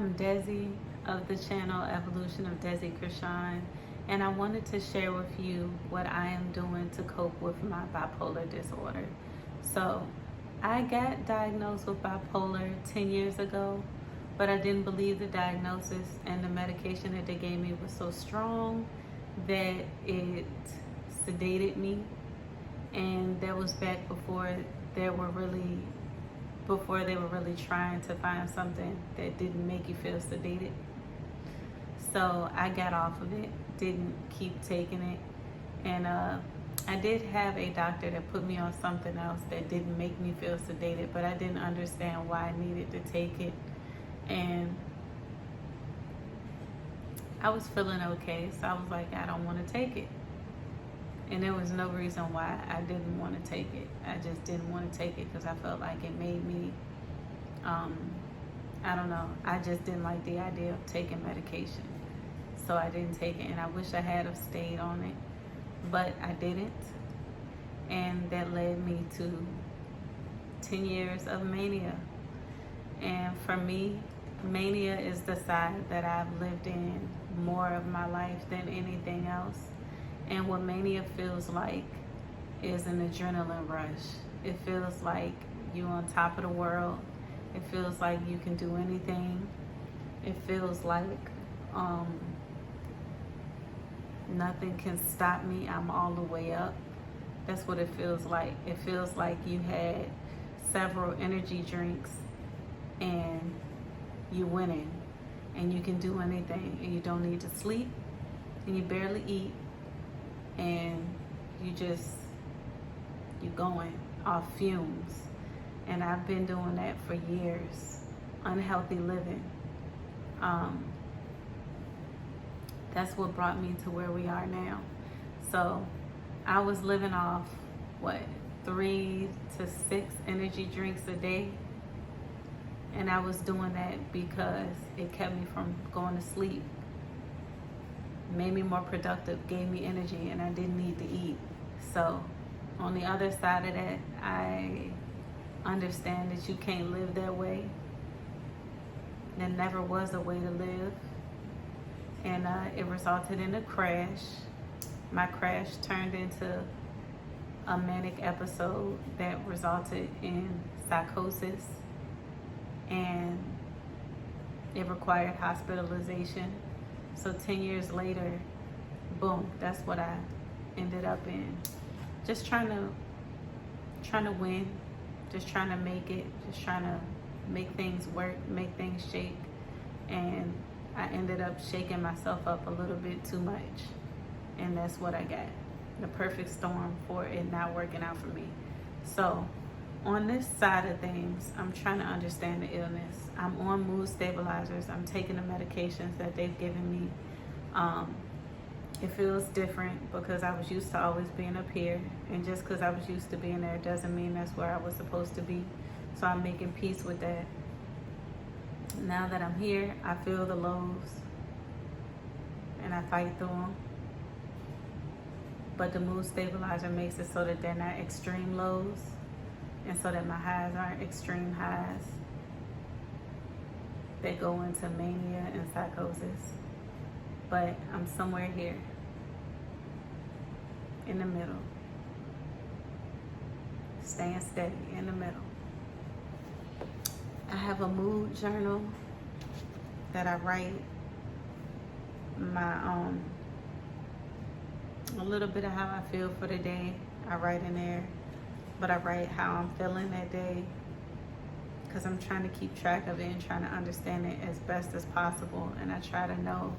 I'm Desi of the channel Evolution of Desi Krishan, and I wanted to share with you what I am doing to cope with my bipolar disorder. So, I got diagnosed with bipolar 10 years ago, but I didn't believe the diagnosis, and the medication that they gave me was so strong that it sedated me, and that was back before they were really trying to find something that didn't make you feel sedated. So I got off of it, didn't keep taking it, and I did have a doctor that put me on something else that didn't make me feel sedated, but I didn't understand why I needed to take it, and I was feeling okay, so I was like, I don't want to take it. And there was no reason why I didn't want to take it. I just didn't want to take it because I felt like it made me, I don't know, I just didn't like the idea of taking medication. So I didn't take it, and I wish I had have stayed on it, but I didn't. And that led me to 10 years of mania. And for me, mania is the side that I've lived in more of my life than anything else. And what mania feels like is an adrenaline rush. It feels like you're on top of the world. It feels like you can do anything. It feels like nothing can stop me. I'm all the way up. That's what it feels like. It feels like you had several energy drinks and you're winning. And you can do anything. And you don't need to sleep. And you barely eat. And you're going off fumes. And I've been doing that for years. Unhealthy living. That's what brought me to where we are now. So I was living off 3 to 6 energy drinks a day. And I was doing that because it kept me from going to sleep, made me more productive, gave me energy, and I didn't need to eat. So on the other side of that, I understand that you can't live that way. There never was a way to live. And it resulted in a crash. My crash turned into a manic episode that resulted in psychosis, and it required hospitalization. So 10 years later, boom, that's what I ended up in. Just trying to win, just trying to make it, just trying to make things work, make things shake. And I ended up shaking myself up a little bit too much. And that's what I got. The perfect storm for it not working out for me. So on this side of things, I'm trying to understand the illness. I'm on mood stabilizers. I'm taking the medications that they've given me. It feels different because I was used to always being up here. And just because I was used to being there doesn't mean that's where I was supposed to be. So I'm making peace with that. Now that I'm here, I feel the lows. And I fight through them. But the mood stabilizer makes it so that they're not extreme lows. And so that my highs aren't extreme highs. They go into mania and psychosis. But I'm somewhere here. In the middle. Staying steady in the middle. I have a mood journal that I write my a little bit of how I feel for the day. I write in there. But I write how I'm feeling that day because I'm trying to keep track of it and trying to understand it as best as possible. And I try to know,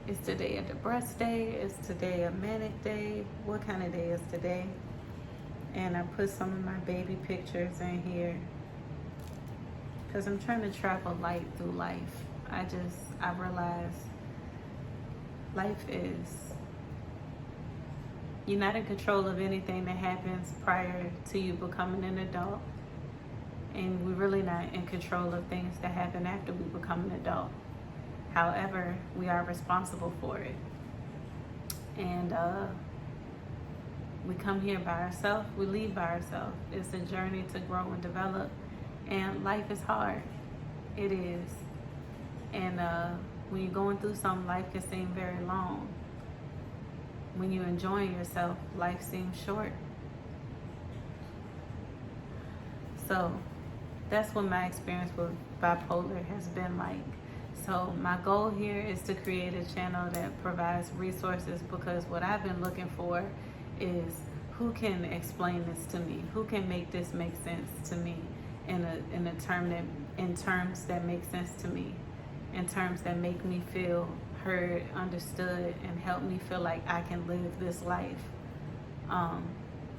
is today a depressed day? Is today a manic day? What kind of day is today? And I put some of my baby pictures in here because I'm trying to travel light through life. I realize life is, you're not in control of anything that happens prior to you becoming an adult. And we're really not in control of things that happen after we become an adult. However, we are responsible for it. And we come here by ourselves, we leave by ourselves. It's a journey to grow and develop. And life is hard. It is. And when you're going through something, life can seem very long. When you're enjoying yourself, life seems short. So that's what my experience with bipolar has been like. So my goal here is to create a channel that provides resources, because what I've been looking for is who can explain this to me, who can make this make sense to me in terms that make sense to me, in terms that make me feel heard, understood, and help me feel like I can live this life.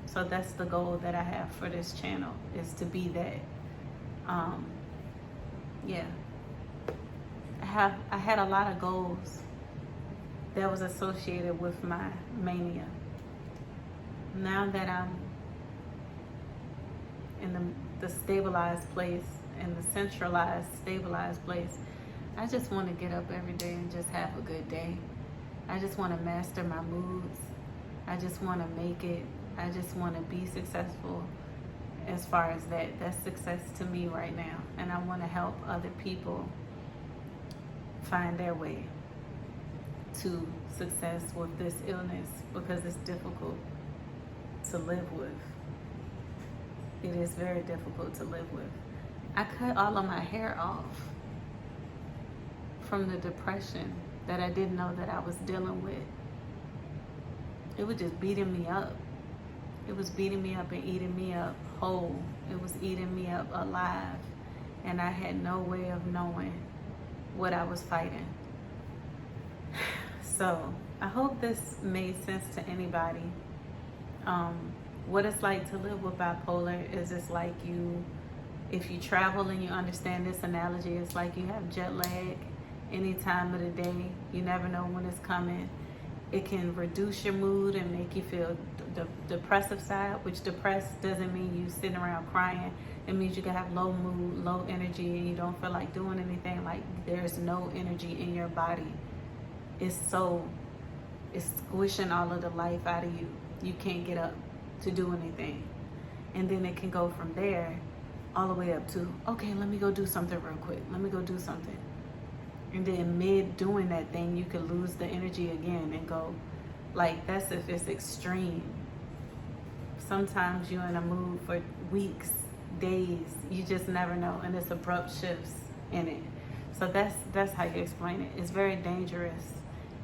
So that's the goal that I have for this channel, is to be that. Yeah. I had a lot of goals that was associated with my mania. Now that I'm in the stabilized place, in the centralized, stabilized place, I just want to get up every day and just have a good day. I just want to master my moods. I just want to make it. I just want to be successful. As far as that's success to me right now. And I want to help other people find their way to success with this illness, because it's difficult to live with. It is very difficult to live with. I cut all of my hair off from the depression that I didn't know that I was dealing with. It was just beating me up. It was beating me up and eating me up whole. It was eating me up alive. And I had no way of knowing what I was fighting. So I hope this made sense to anybody. What it's like to live with bipolar is, it's like if you travel and you understand this analogy, it's like you have jet lag any time of the day. You never know when it's coming. It can reduce your mood and make you feel the depressive side, which depressed doesn't mean you sitting around crying. It means you can have low mood, low energy, and you don't feel like doing anything. Like there's no energy in your body. It's squishing all of the life out of you. You can't get up to do anything. And then it can go from there all the way up to, okay, let me go do something real quick. Let me go do something. And then mid doing that thing, you could lose the energy again and go, like, that's if it's extreme. Sometimes you're in a mood for weeks, days, you just never know, and it's abrupt shifts in it. So that's how you explain it. It's very dangerous,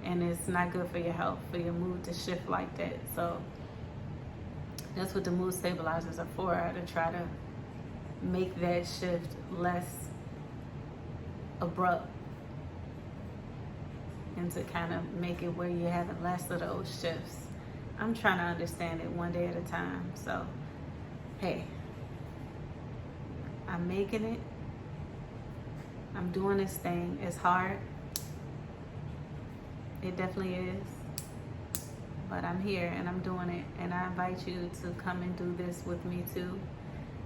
and it's not good for your health, for your mood to shift like that. So that's what the mood stabilizers are for, to try to make that shift less abrupt, and to kind of make it where you're having less of those shifts. I'm trying to understand it one day at a time. So, hey, I'm making it. I'm doing this thing. It's hard. It definitely is. But I'm here and I'm doing it. And I invite you to come and do this with me too.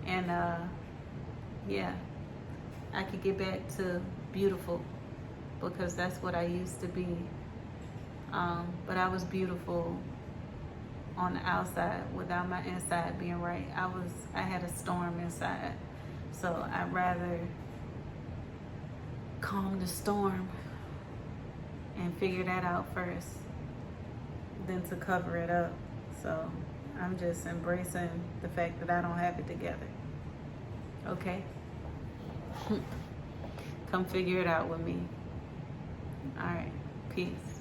And yeah, I could get back to beautiful, because that's what I used to be. But I was beautiful on the outside without my inside being right. I had a storm inside. So I'd rather calm the storm and figure that out first than to cover it up. So I'm just embracing the fact that I don't have it together. Okay? Come figure it out with me. All right. Peace.